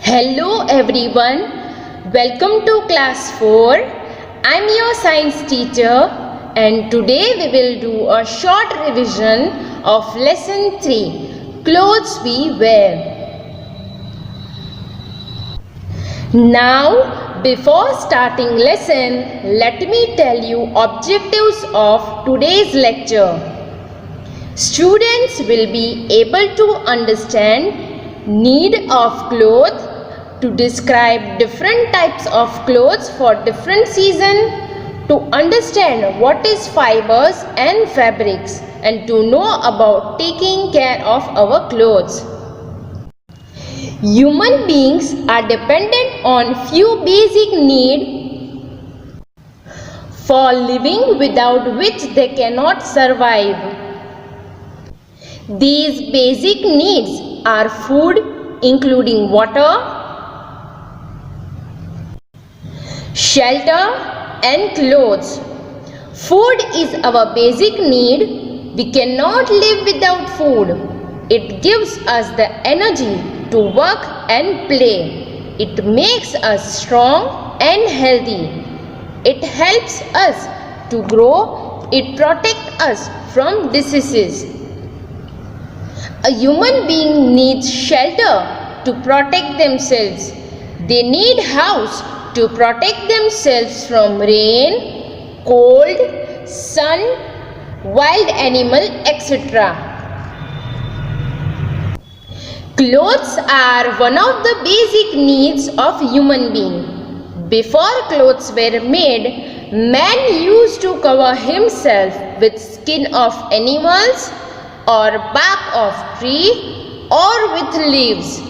Hello everyone, welcome to class 4. I'm your science teacher and today we will do a short revision of lesson 3, clothes we wear. Now, before starting lesson, let me tell you objectives of today's lecture. Students will be able to understand need of clothes, to describe different types of clothes for different season, to understand what is fibers and fabrics, and to know about taking care of our clothes. Human beings are dependent on few basic needs for living, without which they cannot survive. These basic needs are food, including water, shelter and clothes. Food is our basic need. We cannot live without food. It gives us the energy to work and play. It makes us strong and healthy. It helps us to grow. It protects us from diseases. A human being needs shelter to protect themselves. They need house to protect themselves from rain, cold, sun, wild animal, etc. Clothes are one of the basic needs of human being. Before clothes were made, man used to cover himself with skin of animals or bark of tree or with leaves.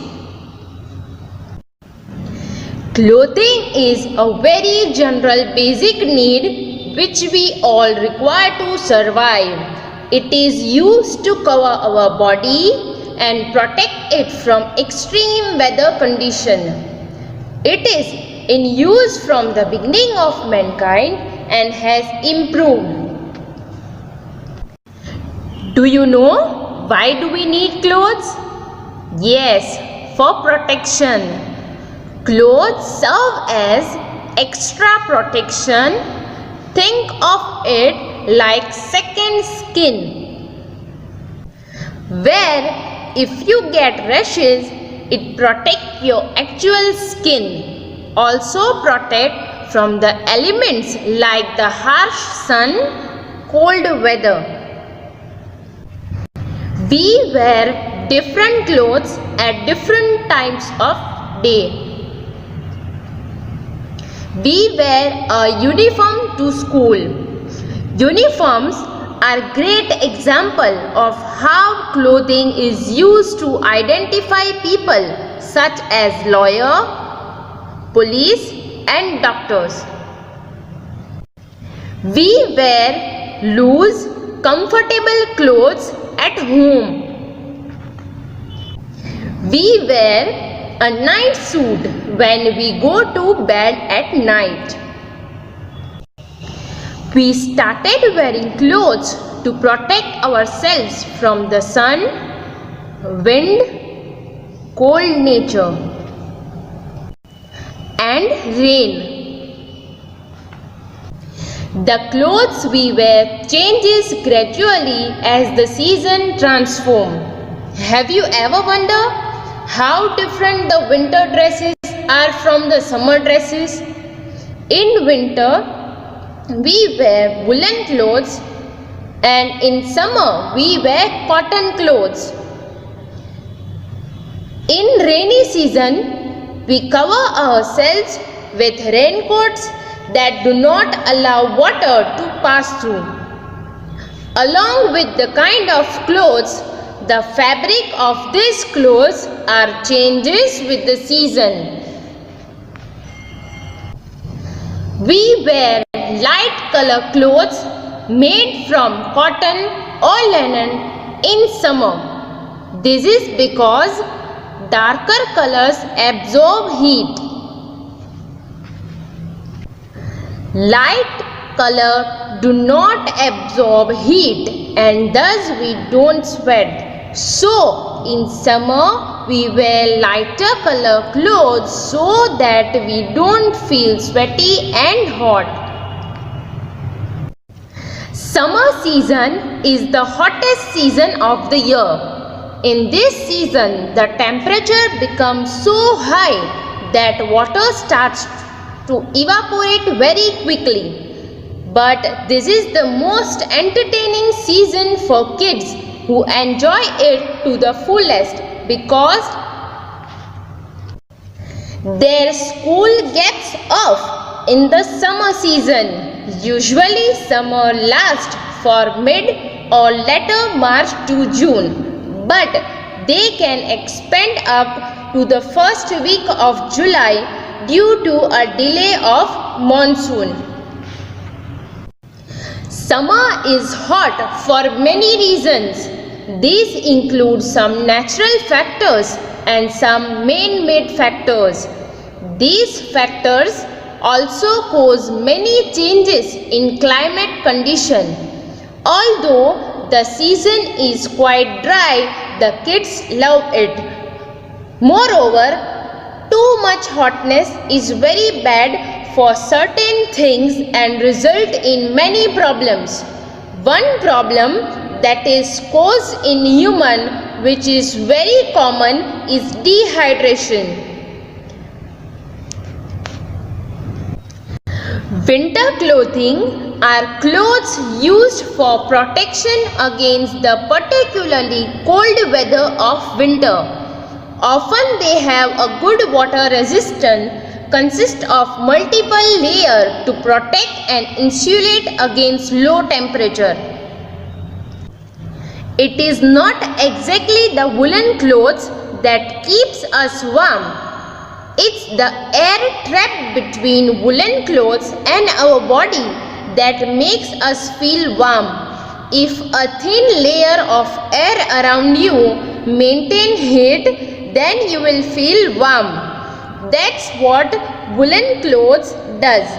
Clothing is a very general basic need which we all require to survive. It is used to cover our body and protect it from extreme weather condition. It is in use from the beginning of mankind and has improved. Do you know why do we need clothes? Yes, for protection. Clothes serve as extra protection. Think of it like second skin, where if you get rashes, it protects your actual skin. Also protect from the elements like the harsh sun, cold weather. We wear different clothes at different times of day. We wear a uniform to school. Uniforms are great example of how clothing is used to identify people such as lawyer, police and doctors. We wear loose, comfortable clothes at home. We wear a night suit when we go to bed at night. We started wearing clothes to protect ourselves from the sun, wind, cold nature and rain. The clothes we wear changes gradually as the season transforms. Have you ever wondered how different the winter dresses are from the summer dresses? In winter, we wear woolen clothes and in summer, we wear cotton clothes. In rainy season, we cover ourselves with raincoats that do not allow water to pass through. Along with the kind of clothes, the fabric of these clothes are changes with the season. We wear light color clothes made from cotton or linen in summer. This is because darker colors absorb heat. Light color do not absorb heat and thus we don't sweat. So, in summer, we wear lighter color clothes so that we don't feel sweaty and hot. Summer season is the hottest season of the year. In this season, the temperature becomes so high that water starts to evaporate very quickly. But this is the most entertaining season for kids who enjoy it to the fullest because their school gets off in the summer season. Usually summer lasts for mid or later March to June, but they can expand up to the first week of July due to a delay of monsoon. Summer is hot for many reasons. These include some natural factors and some man-made factors. These factors also cause many changes in climate condition. Although the season is quite dry, the kids love it. Moreover, too much hotness is very bad for certain things and result in many problems. One problem that is caused in human, which is very common, is dehydration. Winter clothing are clothes used for protection against the particularly cold weather of winter. Often they have a good water resistance, consist of multiple layers to protect and insulate against low temperature. It is not exactly the woolen clothes that keeps us warm. It's the air trapped between woolen clothes and our body that makes us feel warm. If a thin layer of air around you maintains heat, then you will feel warm. That's what woolen clothes does.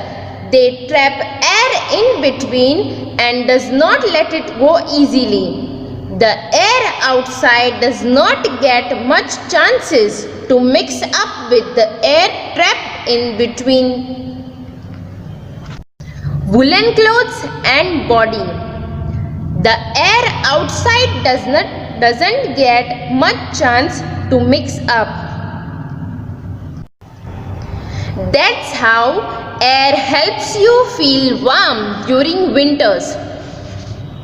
They trap air in between and does not let it go easily. The air outside does not get much chances to mix up with the air trapped in between woolen clothes and body. The air outside doesn't get much chance to mix up. That's how air helps you feel warm during winters.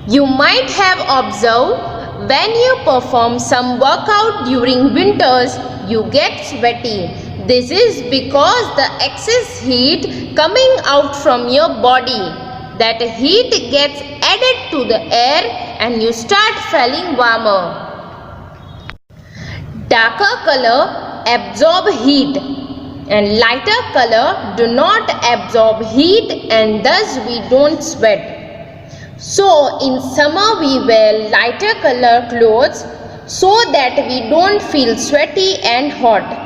You might have observed when you perform some workout during winters, you get sweaty. This is because the excess heat coming out from your body. That heat gets added to the air and you start feeling warmer. Darker color absorb heat and lighter color do not absorb heat and thus we don't sweat. So in summer we wear lighter color clothes so that we don't feel sweaty and hot.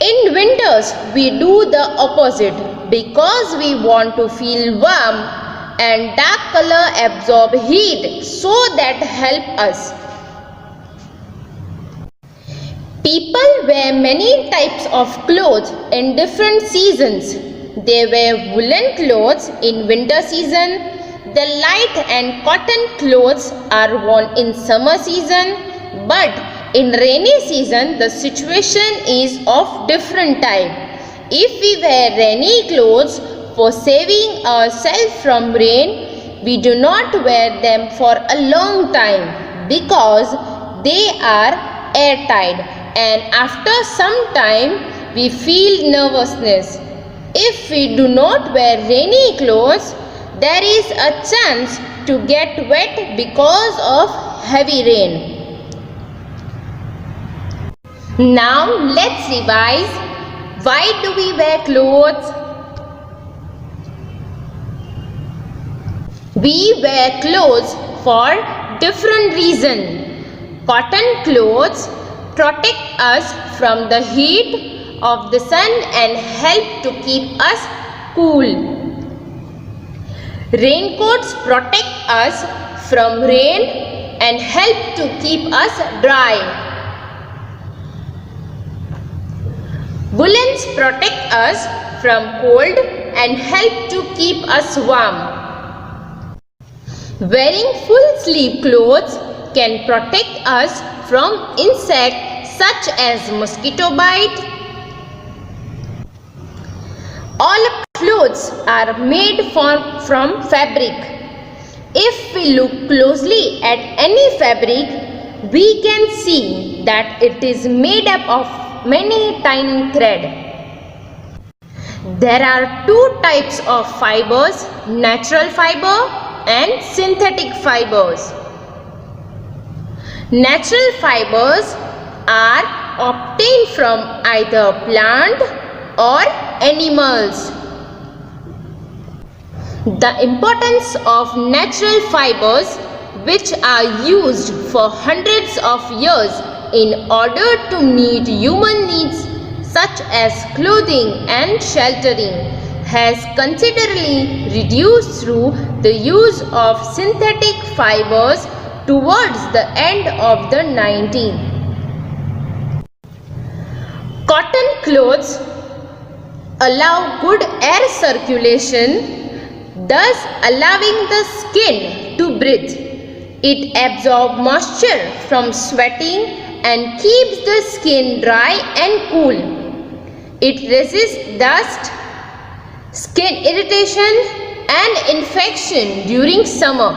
In winters we do the opposite because we want to feel warm and dark color absorb heat so that help us. People wear many types of clothes in different seasons. They wear woolen clothes in winter season. The light and cotton clothes are worn in summer season. But in rainy season, the situation is of different type. If we wear rainy clothes for saving ourselves from rain, we do not wear them for a long time because they are airtight. And after some time we feel nervousness. If we do not wear rainy clothes, there is a chance to get wet because of heavy rain. Now let's revise. Why do we wear clothes? We wear clothes for different reasons. Cotton clothes protect us from the heat of the sun and help to keep us cool. Raincoats protect us from rain and help to keep us dry. Woolens protect us from cold and help to keep us warm. Wearing full sleeve clothes can protect us from insects such as mosquito bite. All clothes are made from fabric. If we look closely at any fabric, we can see that it is made up of many tiny threads. There are two types of fibers, natural fiber and synthetic fibers. Natural fibers are obtained from either plant or animals. The importance of natural fibers, which are used for hundreds of years in order to meet human needs such as clothing and sheltering, has considerably reduced through the use of synthetic fibers towards the end of the 19th. Cotton clothes allow good air circulation, thus allowing the skin to breathe. It absorbs moisture from sweating and keeps the skin dry and cool. It resists dust, skin irritation and infection during summer.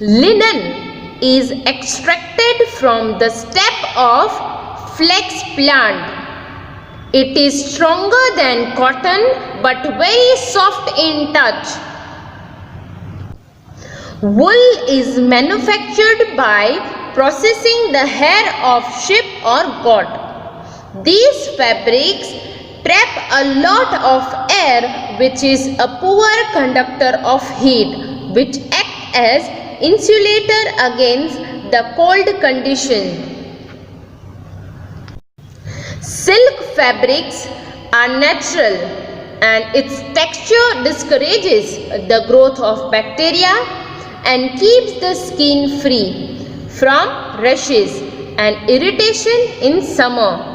Linen is extracted from the stem of flax plant. It is stronger than cotton but very soft in touch. Wool is manufactured by processing the hair of sheep or goat. These fabrics trap a lot of air, which is a poor conductor of heat, which acts as insulator against the cold condition. Silk fabrics are natural and its texture discourages the growth of bacteria and keeps the skin free from rashes and irritation in summer.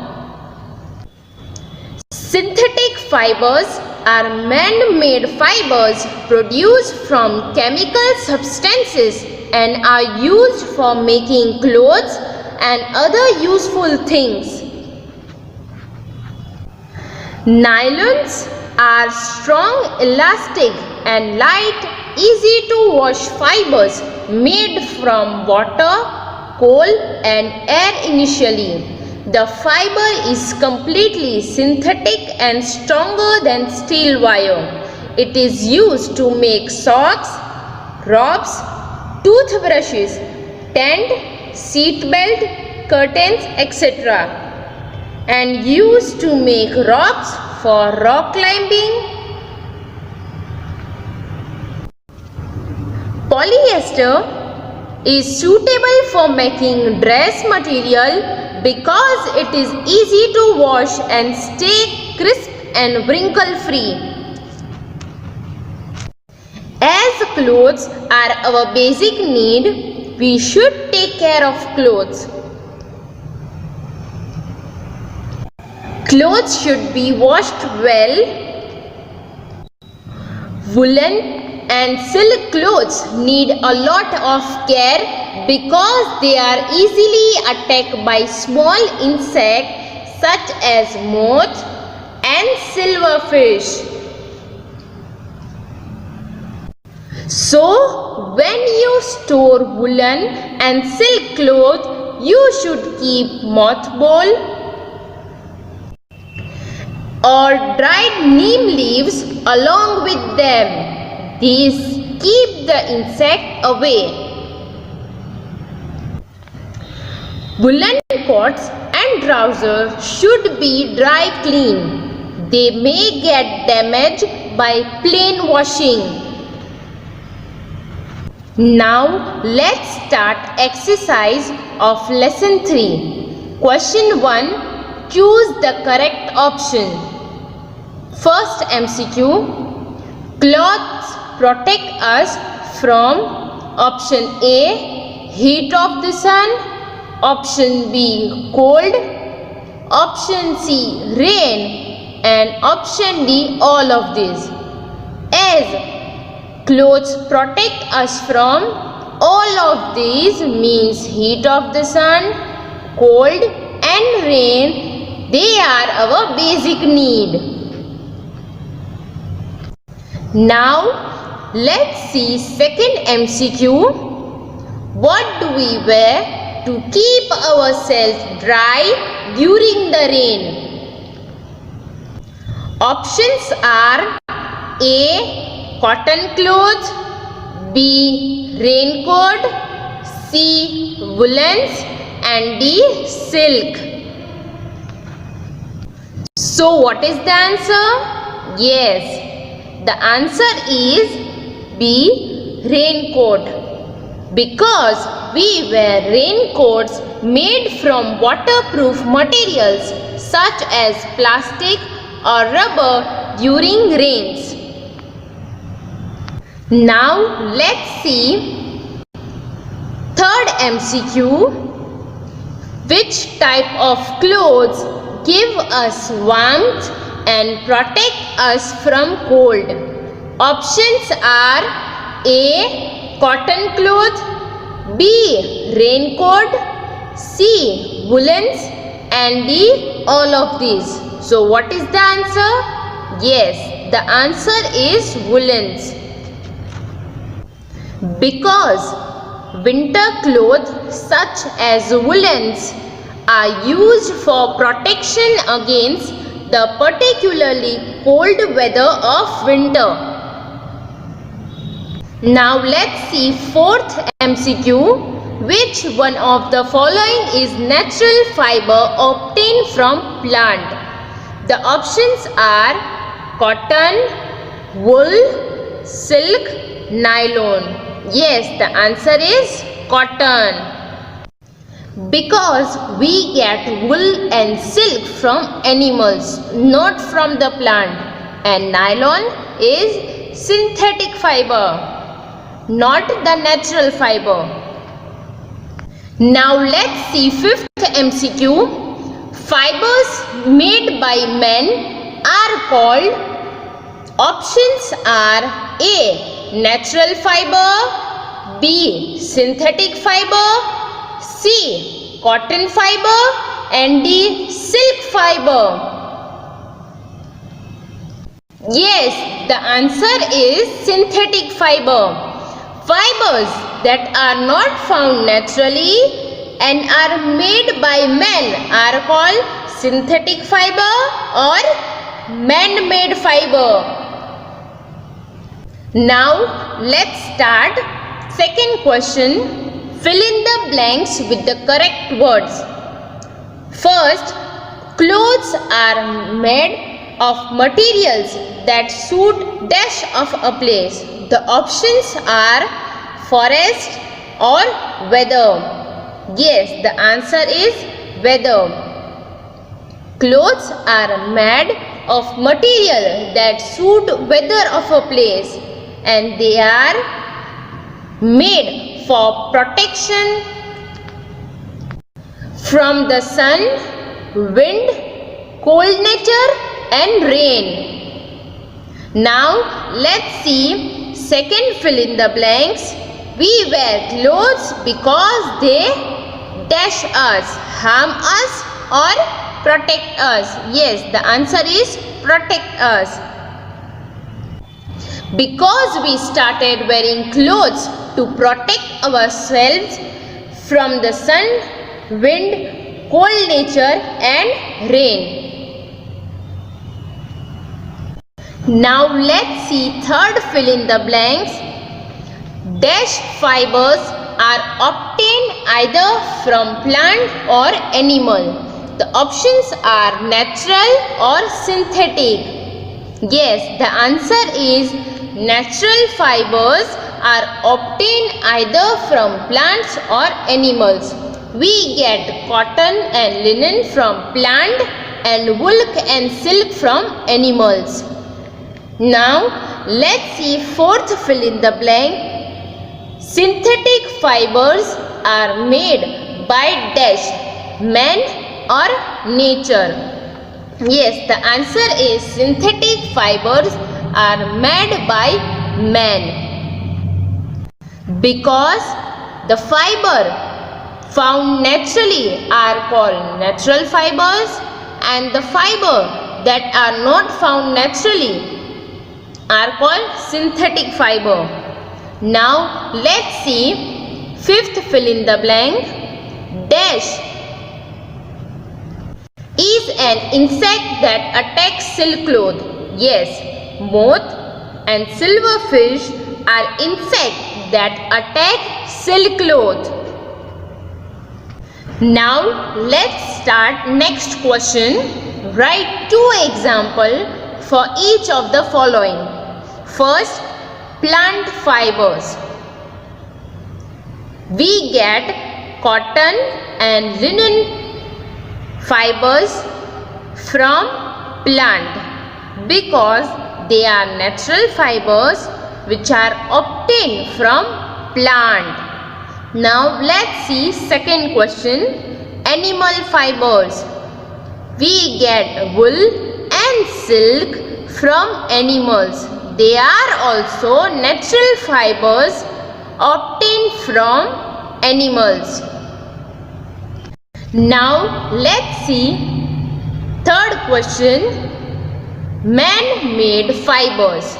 Synthetic fibers are man-made fibers produced from chemical substances and are used for making clothes and other useful things. Nylons are strong, elastic and light, easy to wash fibers made from water, coal and air initially. The fiber is completely synthetic and stronger than steel wire. It is used to make socks, robes, toothbrushes, tent, seat belt, curtains, etc. and used to make ropes for rock climbing. Polyester is suitable for making dress material because it is easy to wash and stay crisp and wrinkle free. As clothes are our basic need, we should take care of clothes. Clothes should be washed well. Woolen and silk clothes need a lot of care because they are easily attacked by small insects such as moth and silverfish. So, when you store woolen and silk clothes, you should keep mothball or dried neem leaves along with them. These keep the insect away. Woolen coats and trousers should be dry clean. They may get damaged by plain washing. Now let's start exercise of lesson 3. Question 1. Choose the correct option. First MCQ. Clothes protect us from option A, heat of the sun, option B, cold, option C rain, and option D all of these. As clothes protect us from all of these means heat of the sun, cold and rain, they are our basic need. Now let's see second MCQ. What do we wear to keep ourselves dry during the rain? Options are A. Cotton clothes, B. Raincoat, C. Woolens, and D. Silk. So what is the answer? Yes, the answer is B. Raincoat. Because we wear raincoats made from waterproof materials such as plastic or rubber during rains. Now let's see third MCQ. Which type of clothes give us warmth and protect us from cold? Options are A. Cotton cloth, B. Raincoat, C. Woolens, and D. all of these. So what is the answer? Yes, the answer is woolens. Because winter clothes such as woolens are used for protection against the particularly cold weather of winter. Now let's see fourth MCQ. Which one of the following is natural fiber obtained from plant? The options are cotton, wool, silk, nylon. Yes, the answer is cotton. Because we get wool and silk from animals, not from the plant. And nylon is synthetic fiber, not the natural fiber. Now let's see fifth MCQ. Fibers made by men are called. Options are A. Natural fiber, B. Synthetic fiber, C. Cotton fiber, and D. Silk fiber. Yes, the answer is synthetic fiber. Fibers that are not found naturally and are made by men are called synthetic fiber or man-made fiber. Now let's start second question. Fill in the blanks with the correct words. First, clothes are made of materials that suit dash of a place. The options are forest or weather. Yes, the answer is weather. Clothes are made of material that suit weather of a place, and they are made for protection from the sun, wind, cold nature and rain. Now let's see second fill in the blanks. We wear clothes because they dash us, harm us or protect us. Yes, the answer is protect us. Because we started wearing clothes to protect ourselves from the sun, wind, cold nature and rain. Now let's see third fill in the blanks. Dash fibers are obtained either from plant or animal. The options are natural or synthetic. Yes, the answer is natural fibers are obtained either from plants or animals. We get cotton and linen from plant and wool and silk from animals. Now let's see fourth fill in the blank. Synthetic fibers are made by dash men or nature? Yes, the answer is synthetic fibers are made by man. Because the fiber found naturally are called natural fibers, and the fiber that are not found naturally are called synthetic fiber. Now let's see fifth fill in the blank. Dash is an insect that attacks silk cloth. Yes, moth and silverfish are insects that attack silk cloth. Now let's start next question. Write two examples for each of the following. First, plant fibers. We get cotton and linen fibers from plant because they are natural fibers which are obtained from plant. Now let's see second question. Animal fibers. We get wool and silk from animals. They are also natural fibers obtained from animals. Now let's see third question. Man-made fibers.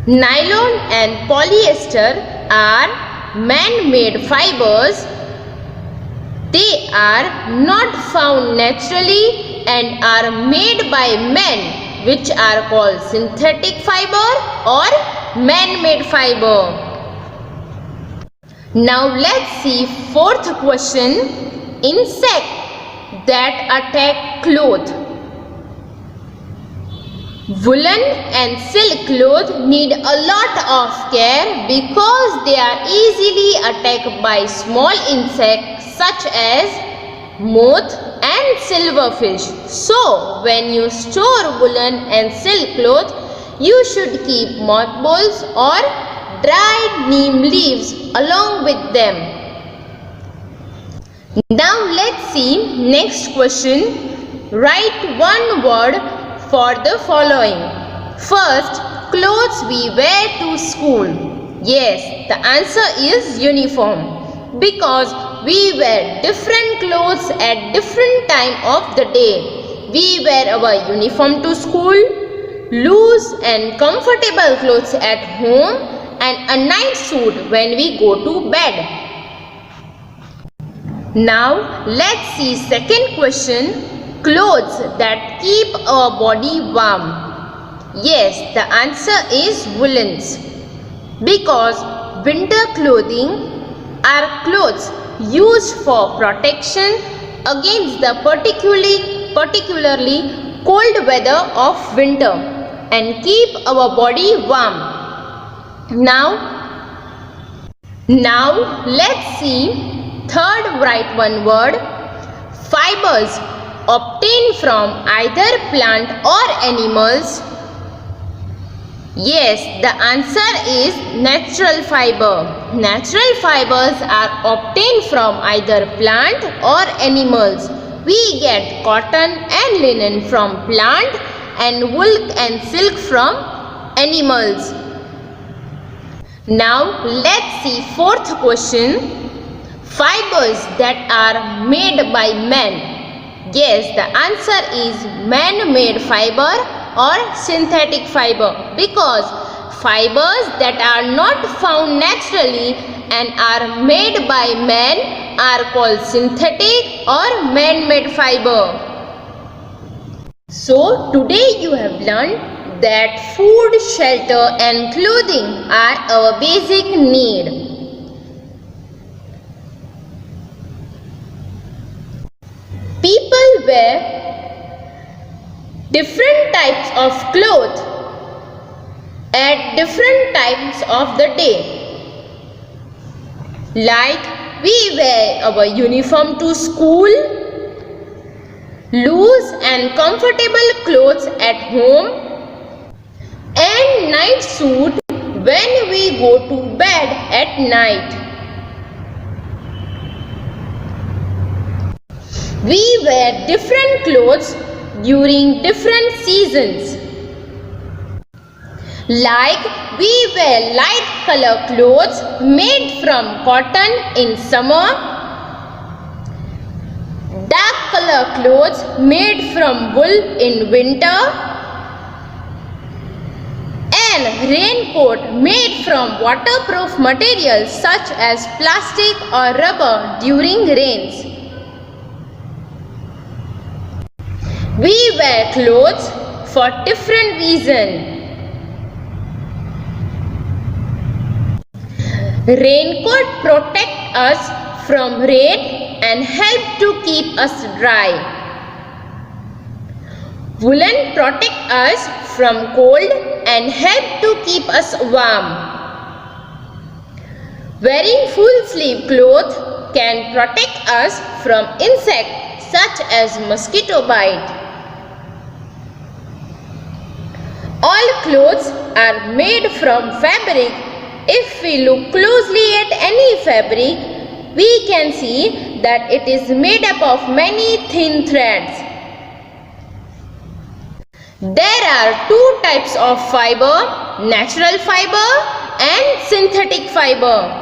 Nylon and polyester are man-made fibers. They are not found naturally and are made by men, which are called synthetic fiber or man-made fiber. Now let's see fourth question. Insect that attack cloth. Woolen and silk cloth need a lot of care because they are easily attacked by small insects such as moth and silverfish. So, when you store woolen and silk cloth, you should keep mothballs or dried neem leaves along with them. Now, let's see next question. Write one word for the following. First, clothes we wear to school. Yes, the answer is uniform because we wear different clothes at different time of the day. We wear our uniform to school, loose and comfortable clothes at home, and a night suit when we go to bed. Now, let's see second question. Clothes that keep our body warm. Yes, the answer is woolens. Because winter clothing are clothes used for protection against the particularly cold weather of winter and keep our body warm. Now let's see third write one word. Fibers obtained from either plant or animals. Yes, the answer is natural fiber. Natural fibers are obtained from either plant or animals. We get cotton and linen from plant and wool and silk from animals. Now let's see fourth question. Fibers that are made by men. Yes, the answer is man-made fiber or synthetic fiber because fibers that are not found naturally and are made by man are called synthetic or man-made fiber. So today you have learned that food, shelter and clothing are our basic need. People wear different types of clothes at different times of the day. Like we wear our uniform to school, loose and comfortable clothes at home, and night suit when we go to bed at night. We wear different clothes during different seasons. Like we wear light color clothes made from cotton in summer, dark color clothes made from wool in winter, and raincoat made from waterproof materials such as plastic or rubber during rains. We wear clothes for different reasons. Raincoat protect us from rain and help to keep us dry. Woolen protect us from cold and help to keep us warm. Wearing full sleeve clothes can protect us from insects such as mosquito bite. All clothes are made from fabric. If we look closely at any fabric, we can see that it is made up of many thin threads. There are two types of fiber, natural fiber and synthetic fiber.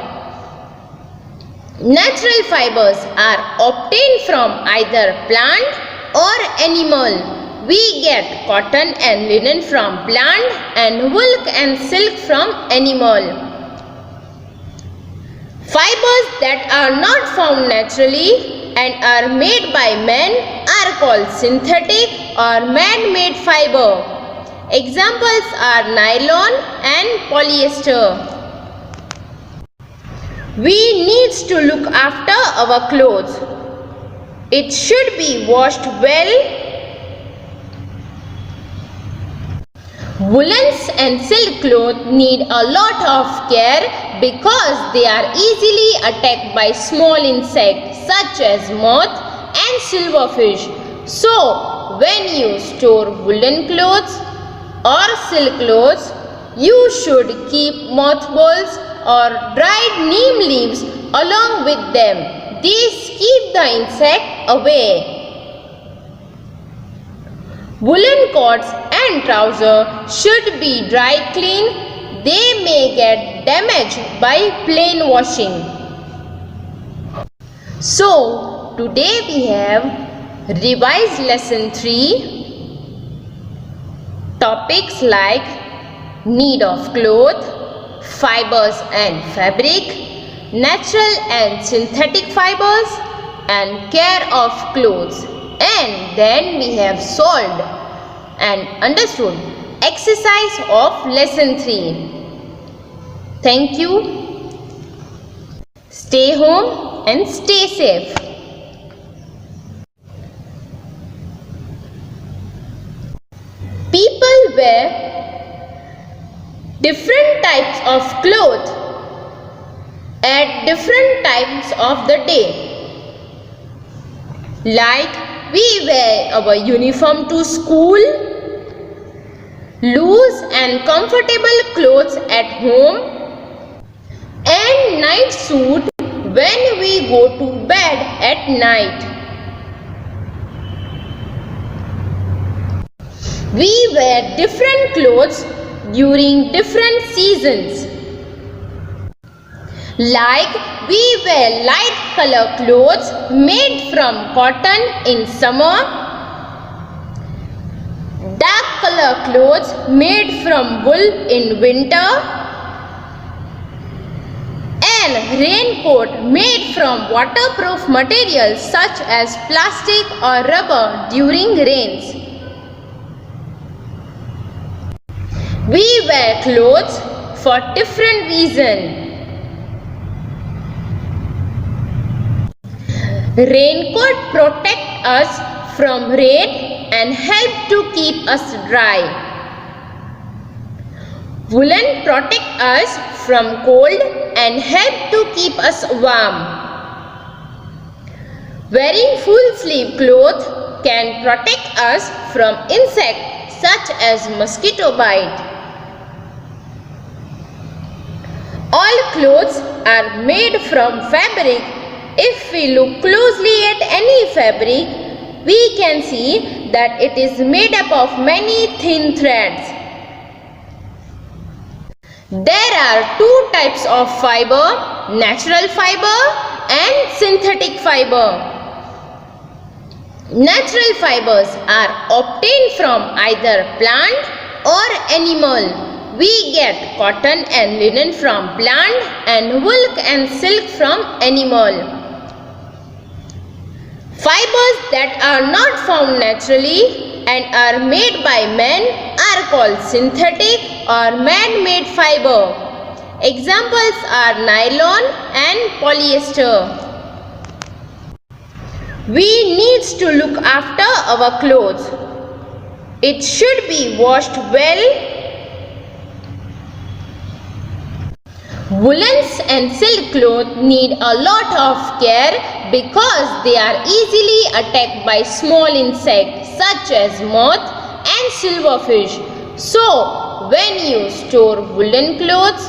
Natural fibers are obtained from either plant or animal. We get cotton and linen from plant and wool and silk from animal. Fibers that are not found naturally and are made by men are called synthetic or man-made fiber. Examples are nylon and polyester. We need to look after our clothes. It should be washed well. Woolens and silk clothes need a lot of care because they are easily attacked by small insects such as moth and silverfish. So, when you store woolen clothes or silk clothes, you should keep mothballs or dried neem leaves along with them. These keep the insect away. Woolen coats and trousers should be dry clean. They may get damaged by plain washing. So, today we have revised lesson 3. Topics like need of cloth, fibers and fabric, natural and synthetic fibers, and care of clothes. And then we have solved and understood exercise of lesson 3. Thank you. Stay home and stay safe. People wear different types of clothes at different times of the day. Like we wear our uniform to school, loose and comfortable clothes at home, and night suit when we go to bed at night. We wear different clothes during different seasons. Like we wear light color clothes made from cotton in summer, dark color clothes made from wool in winter, and raincoat made from waterproof materials such as plastic or rubber during rains. We wear clothes for different reasons. Raincoat protect us from rain and help to keep us dry. Woolen protect us from cold and help to keep us warm. Wearing full sleeve clothes can protect us from insects such as mosquito bite. All clothes are made from fabric. If we look closely at any fabric, we can see that it is made up of many thin threads. There are two types of fiber, natural fiber and synthetic fiber. Natural fibers are obtained from either plant or animal. We get cotton and linen from plant and wool and silk from animal. Fibers that are not found naturally and are made by men are called synthetic or man-made fiber. Examples are nylon and polyester. We need to look after our clothes. It should be washed well. Woolens and silk clothes need a lot of care because they are easily attacked by small insects such as moth and silverfish. So, when you store woolen clothes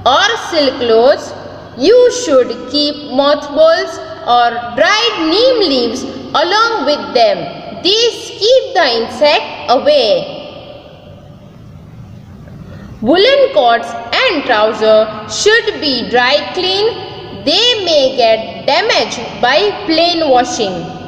or silk clothes, you should keep mothballs or dried neem leaves along with them. These keep the insect away. Woolen coats and trousers should be dry clean. They may get damaged by plain washing.